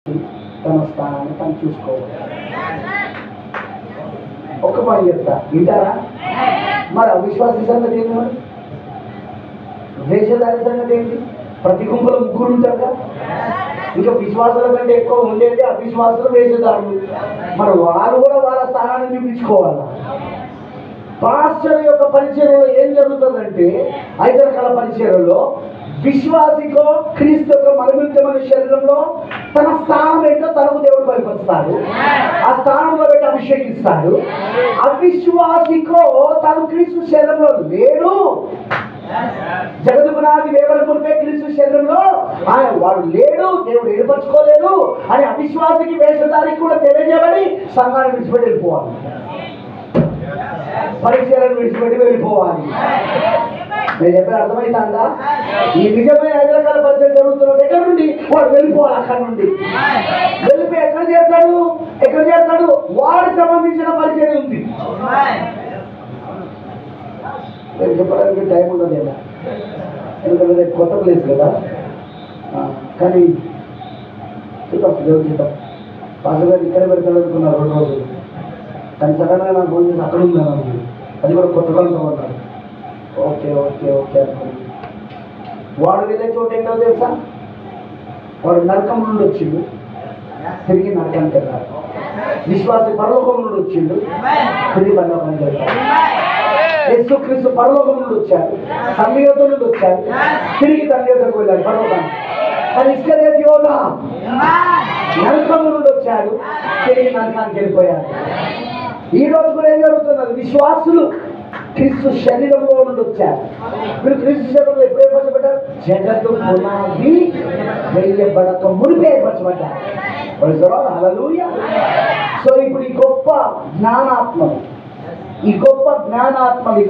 తన స్థానాన్ని తను చూసుకోవాలి. ఒక పని చెప్తా, వింటారా? మరి అవిశ్వాసి సంగతి ఏంటి? మరి వేషధారి సంగతి ఏంటి? ప్రతి గుంపులో ముగ్గురు ఉంటారు కదా. ఇంకా విశ్వాసాల కంటే ఎక్కువ ఉండేది అవిశ్వాసులు, వేషధారులు. మరి వాళ్ళు కూడా వాళ్ళ స్థానాన్ని చూపించుకోవాలి. పాస్టర్ యొక్క పరిచయంలో ఏం జరుగుతుందంటే, 5 రకాల పరిచయంలో విశ్వాసికో క్రీస్తు యొక్క మరుగుమైన శరీరంలో తన స్థానం ఏంటో తనకు దేవుడు బయలుపరుస్తాడు. ఆ స్థానంలో పెట్టి అభిషేకిస్తాడు. అవిశ్వాసికో తను క్రీస్తు శరీరంలో లేడు, జగదుగునాది వేవల మునిపే క్రీస్తు శరీరంలో ఆయన వాడు లేడు, దేవుడు ఏర్పరచుకోలేడు అని అవిశ్వాసికి వేషధారికి కూడా తెలియజేయబడి సంఘాన్ని విడిచిపెట్టి వెళ్ళిపోవాలి, పరిచయాలను విడిచిపెట్టి వెళ్ళిపోవాలి. నేను చెప్పిన అర్థమైందా? ఈ నిజమైన 5 రకాల పరిచయం జరుగుతున్న దగ్గర నుండి వాడు వెళ్ళిపోవాలి. అక్కడ నుండి వెళ్ళిపోయి ఎక్కడ చేస్తాడు? వాడికి సంబంధించిన పరిచయం ఉంది. నేను చెప్పడానికి టైం ఉండదు కదా, ఎందుకంటే రేపు కొత్త ప్లేస్ కదా. కానీ చూద్దాం, దేవుడు చూద్దాం. పాస్టర్ గారు ఇక్కడే పెడతాడు అనుకున్నారు 2 రోజులు, కానీ సడన్గా నాకు ఫోన్ చేసి అక్కడ ఉంది, అది కూడా కొత్త కాలంతో ఉన్నాడు. ఓకే అనుకోండి. వాడు వెళ్ళే చోటు ఏంటో తెలుసా? వాడు నరకం నుండి వచ్చిండు, తిరిగి నరకానికి వెళ్ళాడు. విశ్వాసి పరలోకం నుండి వచ్చిండు, తిరిగి పరలోకానికి వెళ్తాడు. యేసుక్రీస్తు పరలోకం నుండి వచ్చాడు, తండ్రి యొద్ద నుండి వచ్చాడు, తిరిగి తండ్రి యొద్దకు వెళ్ళాడు పరలోకానికి. కానీ ఇస్కరియోతు యోధా నరకం నుండి వచ్చాడు, తిరిగి నరకానికి వెళ్ళిపోయాడు. ఈ రోజు కూడా ఏం జరుగుతున్నది? విశ్వాసులు క్రీస్తు శరీరంలో నుండి వచ్చారు. మీరు క్రీస్తు శరీరంలో ఎప్పుడు ఏర్పరచబడ్డారు? జగత్తు పునాది వేయబడక మునిపే ఏర్పరచబడ్డారు. హల్లెలూయా. సో ఇప్పుడు ఈ గొప్ప జ్ఞానాత్మలు, ఈ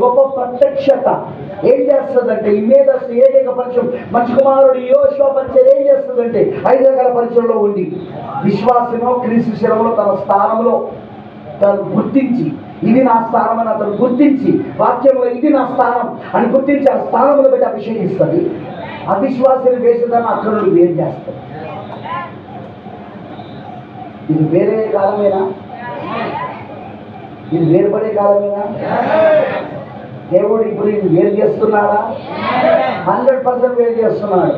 గొప్ప ప్రత్యక్షత ఏం చేస్తుందంటే, ఈ మేధస్సు ఏకైక పరిచయం మంచి కుమారుడు యోషువ పరిచయం ఏం చేస్తుందంటే, 5 రకాల పరిచయంలో ఉండి విశ్వాసమో క్రీస్తు శరీరంలో తన స్థానంలో తను గుర్తించి, ఇది నా స్థానం అని అతను గుర్తించి, వాక్యంలో ఇది నా స్థానం అని గుర్తించి ఆ స్థానంలో పెట్టి అభిషేకిస్తుంది. అవిశ్వాసాన్ని వేసేదాన్ని అక్కడ నుండి వేరు చేస్తుంది. ఇది వేరే కాలమేనా? ఇది వేరుపడే కాలమేనా? దేవుడు ఇప్పుడు ఇది వేరు చేస్తున్నాడా? 100% వేరు చేస్తున్నాడు.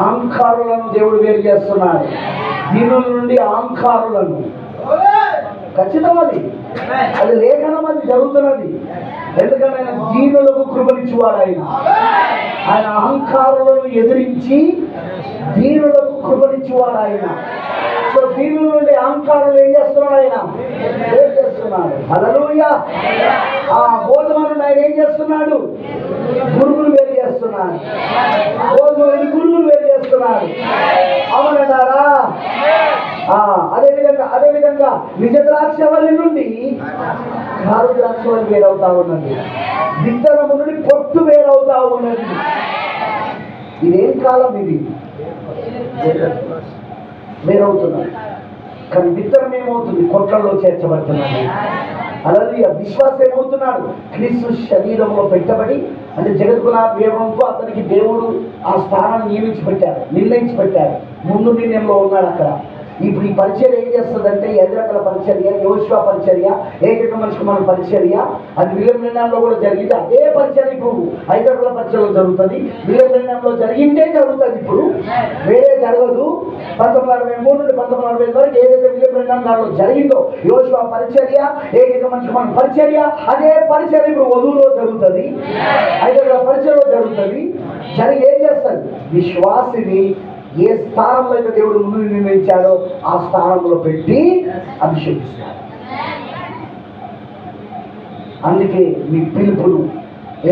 అహంకారులను దేవుడు వేరు చేస్తున్నాడు, దీనుల నుండి అహంకారులను. ఖచ్చితం అది లేఖనం, అది జరుగుతున్నది. ఎందుకంటే ఆయన దీనులకు కృపనిచ్చేవాడు. ఆయన అహంకారులను ఎదిరించి దీనులకు కృపనిచ్చేవాడు ఆయన. సో దీనుల నుండి అహంకారులు ఏం చేస్తున్నాడు? ఆయన వేరు చేస్తున్నాడు. హల్లెలూయా. ఆ గోధుమ నుండి ఆయన ఏం చేస్తున్నాడు? గురుగులు వేరు చేస్తున్నాడు. గోధుమ నుండి గురుగులు వేరు చేస్తున్నాడు. అవునంటారా? అదేవిధంగా నిజ ద్రాక్షవల్లి నుండి కారు ద్రాక్షవల్లి వేరవుతా ఉన్నది. విత్తనము నుండి పొట్టు వేరవుతా ఉన్నది. ఇదేం కాలం? ఇది వేరవుతున్నది. కానీ విత్తనం ఏమవుతుంది? కొట్లలో చేర్చబడుతున్నది. అలాగే విశ్వాసం ఏమవుతున్నాడు? క్రీస్తు శరీరంలో పెట్టబడి, అంటే జగద్గుణాది వేవంతో అతనికి దేవుడు ఆ స్థానాన్ని నిర్ణయించి పెట్టాడు. ముందు నిర్ణయంలో ఉన్నాడు అక్కడ. ఇప్పుడు ఈ పరిచర్య ఏం చేస్తుందంటే, 5 రకాల పరిచర్య, యోషువ పరిచర్య, ఏకైక మనిషికి మన పరిచర్య, అది విలియం నిర్ణయంలో కూడా జరిగింది. అదే పరిచర్య ఇప్పుడు 5 రకాల పరిచర్యలో జరుగుతుంది. విలియం నిర్ణయంలో జరిగిందే జరుగుతుంది, ఇప్పుడు వేరే జరగదు. 1963 నుండి 1945 వరకు ఏదైతే విలియం నిర్ణయం దానిలో జరిగిందో యోషువ పరిచర్య, ఏకైక మనిషికి మన పరిచర్య, అదే పరిచర్య ఇప్పుడు వధువులో జరుగుతుంది, 5 రకాల పరిచర్యలో జరుగుతుంది. జరిగి ఏం చేస్తుంది? విశ్వాసిని ఏ స్థానంలో అయితే దేవుడు ముందు నిర్ణయించాడో ఆ స్థానంలో పెట్టి అభిషేకిస్తాడు. అందుకే మీ పిలుపును,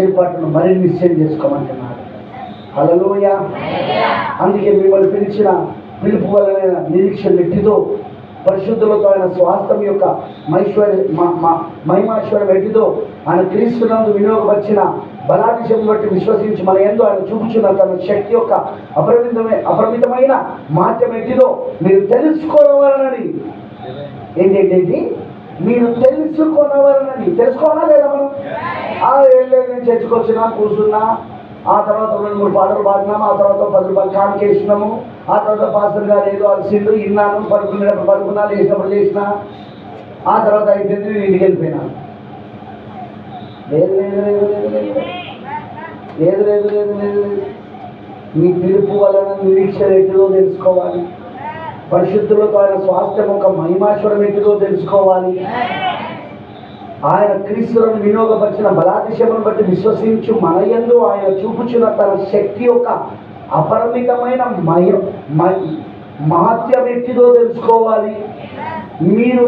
ఏర్పాటును మరీ నిశ్చయం చేసుకోమంటున్నాడు. హల్లెలూయా. అందుకే మిమ్మల్ని పిలిచిన పిలుపు వలన నిరీక్షణ ఎట్టిదో, పరిశుద్ధులతో ఆయన స్వాస్థ్యం యొక్క మహిమాశ్వర్యం ఎట్టిదో, ఆయన క్రీస్తునందు వినియోగపరిచిన బలాభిషేకం బట్టి విశ్వసించి మన యందు ఆయన చూపుచున్న తన శక్తి యొక్క అపరిమితమైన మాధ్యం ఎట్టిదో మీరు తెలుసుకోవాలనని. ఏంటంటే మీరు తెలుసుకోవాలనని. తెలుసుకోవాలా లేదా మనం? ఏం లేదు, నేను చర్చకొచ్చినా కూర్చున్నా ఆ తర్వాత 2-3 పాటలు పాడినాము, ఆ తర్వాత 10 రూపాయలు కానుకేసినాము, ఆ తర్వాత పాస్టర్ గారు ఏదో అలసిండు, విన్నాను, పడుకున్నా, లేచినప్పుడు లేచిన, ఆ తర్వాత అయిపోయింది, నేను ఇంటికి వెళ్ళిపోయినాను. లేదు లేదు లేదు లేదు లేదు లేదు లేదు లేదు లేదు లేదు మీ పిలుపు వలన నిరీక్షణ ఎటుదో తెలుసుకోవాలి. పరిశుద్ధులతో ఆయన స్వాస్థ్యం ఒక మహిమాశ్వరం ఎటుదో తెలుసుకోవాలి. ఆయన క్రీస్తులను వినియోగపరిచిన బలాతిశయమును బట్టి విశ్వసించు మన యందు ఆయన చూపుచున్న తన శక్తి యొక్క అపరిమితమైన మహత్యం ఎట్టిదో తెలుసుకోవాలి. మీరు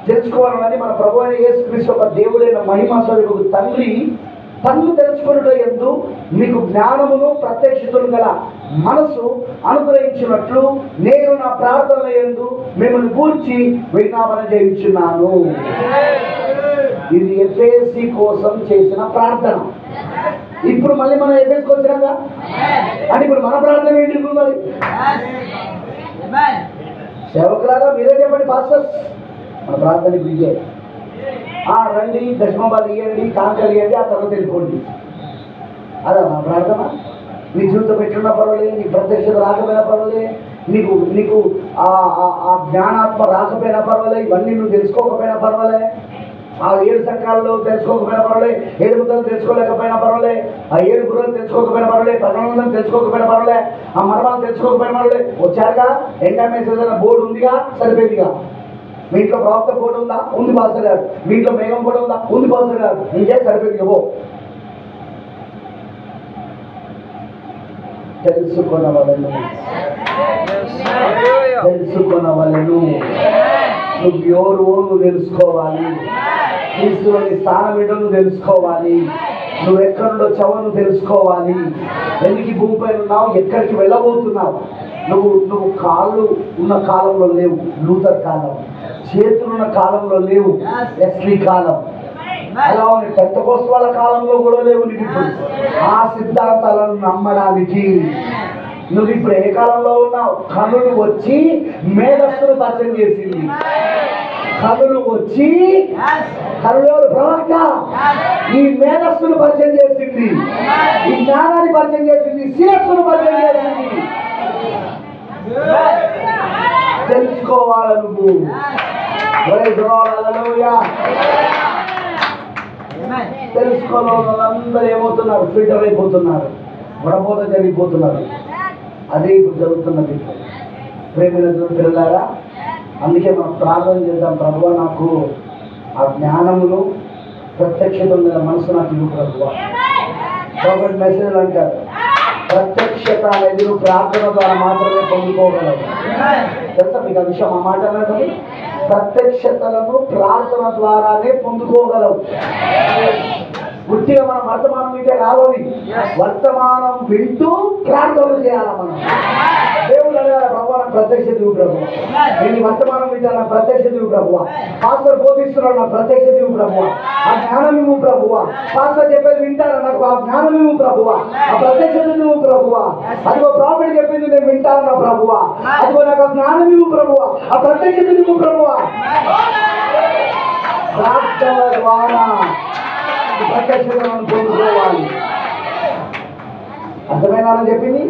తెలుసుకోవాలని మన ప్రభు అయిన యేసుక్రీస్తు యొక్క దేవుడైన మహిమాస్వరూపుడు తండ్రి తన్ను తెలుసుకొనుట యందు మీకు జ్ఞానమును ప్రత్యక్షతను గల మనసు అనుగ్రహించినట్లు నేను నా ప్రార్థనల యందు మిమ్మల్ని గూర్చి విజ్ఞాపన చేయించున్నాను. ఇది ఎఫెసీ కోసం చేసిన ప్రార్థన. ఇప్పుడు మళ్ళీ మనం ఎఫెసీకి వచ్చినాక అంటే ఇప్పుడు మన ప్రార్థన ఏంటి? మరి సేవకులారా మీరే చెప్పండి పాస్టర్స్, మన ప్రార్థన ఇదే. రండి, దశమబాలు ఇవ్వండి, కాంకలు ఇవ్వండి, ఆ తర్వాత వెళ్ళిపోండి. అదా మన ప్రార్థన. నీ జీవితం పెట్టున్నా పర్వాలే, నీ ప్రత్యక్షత రాకపోయినా పర్వాలే, నీకు ఆ జ్ఞానాత్మ రాకపోయినా పర్వాలే, ఇవన్నీ నువ్వు తెలుసుకోకపోయినా పర్వాలే, ఆ 7 సంఘాలలో తెలుసుకోకపోయినా పర్వాలే, 7 ముద్దలు తెలుసుకోలేకపోయినా పర్వాలే, ఆ 7 గుర్రాలు తెలుసుకోకపోయినా పర్వాలే, 11 తెలుసుకోకపోయినా పర్వాలే, ఆ మర్మాలు తెలుసుకోకపోయినా పర్వాలే. వచ్చాక ఎండమేస్ బోర్డు ఉందిగా, సరిపోయిందిగా. మీ ఇంట్లో ప్రవక్త ఫోటో ఉందా? ఉంది పాస్టర్ గారు. మీ ఇంట్లో మేఘం ఫోటో ఉందా? ఉంది పాస్టర్ గారు. ఇంకే సరిపోయింది. పో తెలుసుకొనవలెను. నువ్వు ఎవరు నువ్వు తెలుసుకోవాలి. క్రీస్తులోని స్థానం ఏంటో నువ్వు తెలుసుకోవాలి. నువ్వు ఎక్కడి నుండి వచ్చావో నువ్వు తెలుసుకోవాలి. ఎందుకు భూమిపై ఉన్నావు, ఎక్కడికి వెళ్ళబోతున్నావు. నువ్వు కాళ్ళు ఉన్న కాలంలో లేవు, లూథర్ కాలం. చేతులున్న కాలంలో లేవు, ఎస్లీ కాలం. అలా పెంతెకోస్తు కాలంలో కూడా లేవు. నీకు ఇప్పుడు ఆ సిద్ధాంతాలను నమ్మడానికి నువ్వు ఇప్పుడు ఏ కాలంలో ఉన్నావు? కనులు వచ్చి మేధస్సును పరిచయం చేసింది. కనులు వచ్చి కనులు ప్రవక్త ఈ మేధస్సును పరిచయం చేసింది, ఈ జ్ఞానాన్ని పరిచయం చేసింది, శిరస్సును పరిచయం చేసింది. తెలుసుకోవాలి నువ్వు. తెలుసుకోవాలి. వాళ్ళందరూ ఏమవుతున్నారు? ఫిల్టర్ అయిపోతున్నారు, వడబోత జరిగిపోతున్నారు. అదే ఇప్పుడు జరుగుతున్నది. ప్రేమ పిల్లలారా, అందుకే మనం ప్రార్థన చేద్దాం. ప్రభువా, నాకు ఆ జ్ఞానమును ప్రత్యక్షత మీద మనసు నాకు ఇవ్వు ప్రభువా. గవర్నమెంట్ మెసేజ్ అంటారు, ప్రత్యక్షత అనేది నువ్వు ప్రార్థన ద్వారా మాత్రమే పొందుకోగలవు. తెలుసా మీకు ఆ విషయం? ఆ మాట అన్నది ప్రత్యక్షతలను ప్రార్థన ద్వారానే పొందుకోగలవు. గుర్తిగా మనం వర్తమానం వింటే రావాలి. వర్తమానం వింటూ ప్రార్థనలు చేయాలి. మనం దేవుడు అడగాల, ప్రభు నాకు ప్రత్యక్ష దివు ప్రభు, నేను వర్తమానం వింటా, నా ప్రత్యక్ష దివు ప్రభువా. పాస్టర్ బోధిస్తున్నాడు, నా ప్రత్యక్ష దివు ప్రభువా. ఆ జ్ఞానం ఇవ్వు ప్రభువా. పాస్టర్ చెప్పేది వింటాను, నాకు ఆ జ్ఞానం ఇవ్వు ప్రభువా. ఆ ప్రత్యక్షత ఇవ్వు ప్రభువా. అదిగో ప్రాఫిట్ చెప్పింది నేను వింటాను నా ప్రభువా. అదిగో నాకు ఆ జ్ఞానం ఇవ్వు ప్రభువా. ఆ ప్రత్యక్షత ఇవ్వు ప్రభువా. ప్రార్థన ద్వారా ప్రత్యక్షతను పొందుకోవాలి. అర్థమైందని చెప్పింది.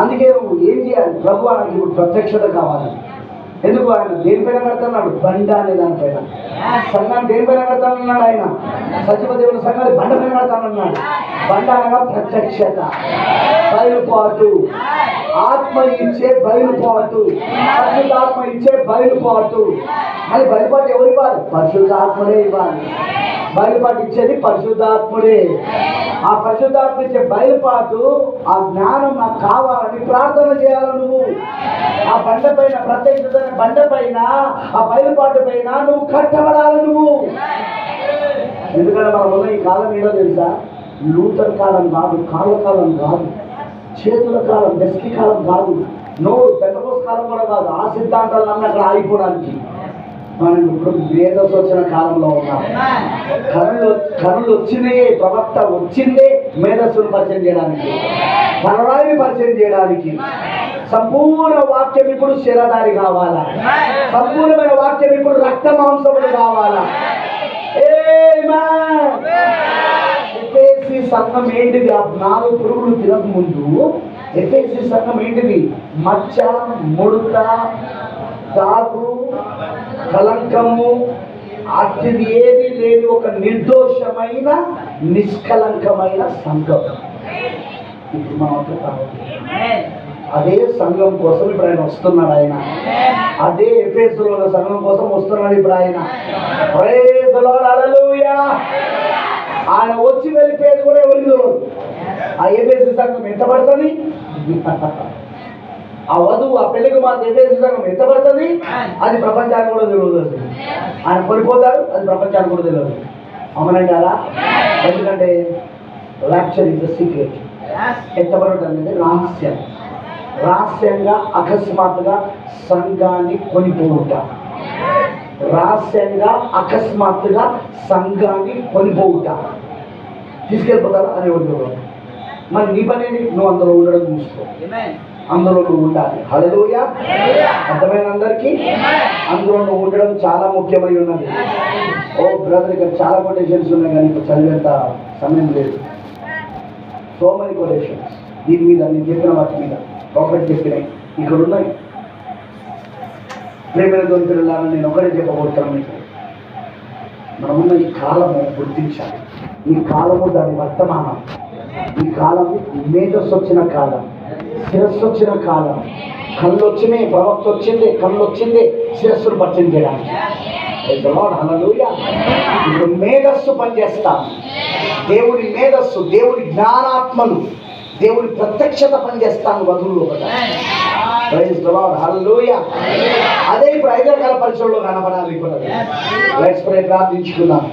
అందుకే నువ్వు ఏం చేయాలి? ప్రభు నాకు ఇప్పుడు ప్రత్యక్షత కావాలి. ఎందుకు? ఆయన దేనిపైన కడతాడు? బండ అనే దానిపైన. సంఘాన్ని దేనిపైన కడతానన్నాడు ఆయన? సచివదేవుల సంఘాన్ని బండపైన కడతానన్నాడు. బండ అనగా ప్రత్యక్షత, బయలుపాటు, ఆత్మ ఇచ్చే బయలుపాటు, పరిశుద్ధాత్మ ఇచ్చే బయలుపాటు. అది బయలుపాటు ఎవరు ఇవ్వాలి? పరిశుద్ధాత్ముడే ఇవ్వాలి. బయలుపాటు ఇచ్చేది పరిశుద్ధాత్ముడే. ఆ పరిశుద్ధాత్మ ఇచ్చే బయలుపాటు, ఆ జ్ఞానం నాకు కావాలని ప్రార్థన చేయాలి. నువ్వు ఆ బండపైన, ప్రత్యక్షత బండపైన, ఆ బయలుపాటు పైన నువ్వు కట్టబడాలి. నువ్వు ఎందుకంటే మనం ఉన్న ఈ కాలం ఏదో తెలుసా? లూథర్ కాలం కాదు, కాళ్ళ కాలం కాదు, చేతుల కాలం, వెస్కి కాలం కాదు, పెంతెకోస్తు కాలం కూడా కాదు. ఆ సిద్ధాంతాలన్నీ అక్కడ ఆగిపోవడానికి మనం ఇప్పుడు మేధస్సు వచ్చిన కాలంలో ఉన్నాం. కనులు వచ్చినాయే, ప్రవక్త వచ్చిందే మేధస్సును పరిచయం చేయడానికి, తలరాయిని పరిచయం చేయడానికి. సంపూర్ణ వాక్యం ఇప్పుడు శిరధారి కావాలా? సంపూర్ణమైన వాక్యం ఇప్పుడు రక్త మాంసములు కావాలా? ఎఫెసీ సంఘం ఏంటిది? ఆ 4 పురుగులు తినక ముందు ఎఫెసీ సంఘం ఏంటిది? మచ్చ, ముడత, దాగు, కలంకము అతిది ఏది లేని ఒక నిర్దోషమైన నిష్కలంకమైన సంఘం. ఇప్పుడు మనం అదే సంఘం కోసం ఇప్పుడు ఆయన వస్తున్నాడు. ఆయన అదే ఎఫెసులో ఉన్న సంఘం కోసం వస్తున్నాడు ఇప్పుడు ఆయన. ప్రైజ్ ది లార్డ్, హల్లెలూయా. ఆయన వచ్చి వెళ్ళిపోయేది కూడా ఎవరికి తెలియదు. ఆ ఎఫెసు సంఘం ఎంత పడుతుంది? ఆ వధువు, ఆ పెళ్లికి మా ఎఫెసు సంఘం ఎంత పడుతుంది? అది ప్రపంచానికి కూడా తెలియదు. ఆయన పడిపోతాడు, అది ప్రపంచానికి కూడా తెలియదు. అవునంటారా? ఎందుకంటే ర్యాప్చర్ ఇస్ ద సీక్రెట్. ఎంత పడుతుంది? రహస్యం. రహస్యంగా అకస్మాత్తుగా సంఘాన్ని కొనిపోవుట. రహస్యంగా అకస్మాత్తుగా సంఘాన్ని కొనిపోవుట. తీసుకెళ్ళిపోతారా అని ఎవరు? మరి నీ పని నువ్వు అందులో ఉండడం చూసుకో. అందులో నువ్వు ఉండాలి. హల్లెలూయా. అర్థమైన అందరికీ అందులో నువ్వు ఉండడం చాలా ముఖ్యమై ఉన్నది. ఓ బ్రదర్, ఇక్కడ చాలా కొటేషన్స్ ఉన్నాయి కానీ ఇప్పుడు చదివేంత సమయం లేదు. సో మెనీ కొటేషన్స్ దీని మీద, నేను చెప్పిన వాటి మీద ఒకటి చెప్పినాయి ఇక్కడ ఉన్నాయి. ప్రేమైన దొంతులని నేను ఒకటే చెప్పబోతున్నాను మీకు. మనమున్న ఈ కాలము గుర్తించాలి. ఈ కాలము దాని వర్తమానం. ఈ కాలము మేధస్సు వచ్చిన కాలం, శిరస్సు వచ్చిన కాలం. కళ్ళు వచ్చినాయి, ప్రవక్త వచ్చింది, కళ్ళు వచ్చింది శిరస్సును పరిచయం చేయడానికి. హల్లెలూయా. ఇప్పుడు మేధస్సు పనిచేస్తాం. దేవుడి మేధస్సు, దేవుడి జ్ఞానాత్మలు, దేవుడి ప్రత్యక్షత పనిచేస్తాను వధువులో. ప్రైజ్ ది లార్డ్, హల్లెలూయా. అదే ఇప్పుడు 5 రకాల పరిచయంలో కనపడాలి. ఇప్పుడు లెట్స్ ప్రే. ప్రార్థించుకుందాం.